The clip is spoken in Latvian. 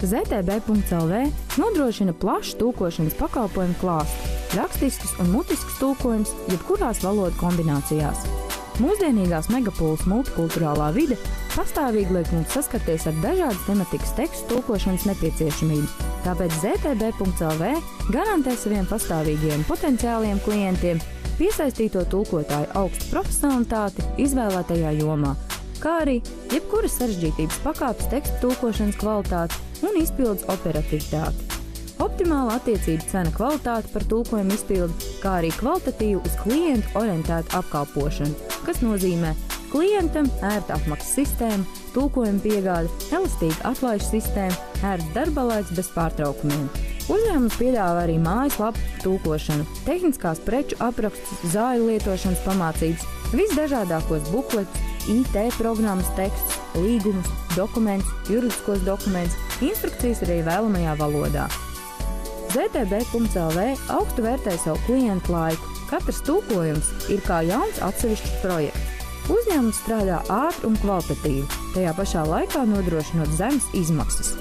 ZTB.lv nodrošina plašu tulkošanas pakalpojumu klāstu, rakstisks un mutisks tulkojums jebkurās valodu kombinācijās. Mūsdienīgās Megapuls multikulturālā vide pastāvīgi liek mums saskarties ar dažādas tematikas tekstu tulkošanas nepieciešamību, tāpēc ZTB.lv garantē saviem pastāvīgiem potenciāliem klientiem piesaistīto tulkotāju augstu profesionalitāti izvēlētajā jomā, kā arī jebkuras sarežģītības pakāpes tekstu tulkošanas kvalitāti un izpildes operativitāti. Optimāla attiecība cena kvalitāte par tulkojumu izpildi, kā arī kvalitatīvu uz klientu orientētu apkalpošanu, kas nozīmē klientam ērta apmaksas sistēma, tulkojuma piegāde, elastīga atlaižu sistēma, ērts darba laiks bez pārtraukumiem. Uzņēmums piedāvā arī mājaslapu tulkošanu, tehniskās preču aprakstus, zāļu lietošanas pamācības, visdažādākos bukletus, IT programmas tekstus, līgumus, dokumentus, juridiskos dokumentus, instrukcijas arī vēlamajā valodā. ZTB.lv augstu vērtē savu klientu laiku. Katrs tulkojums ir kā jauns atsevišķs projekts. Uzņēmums strādā ātri un kvalitatīvi, tajā pašā laikā nodrošinot zemes izmaksas.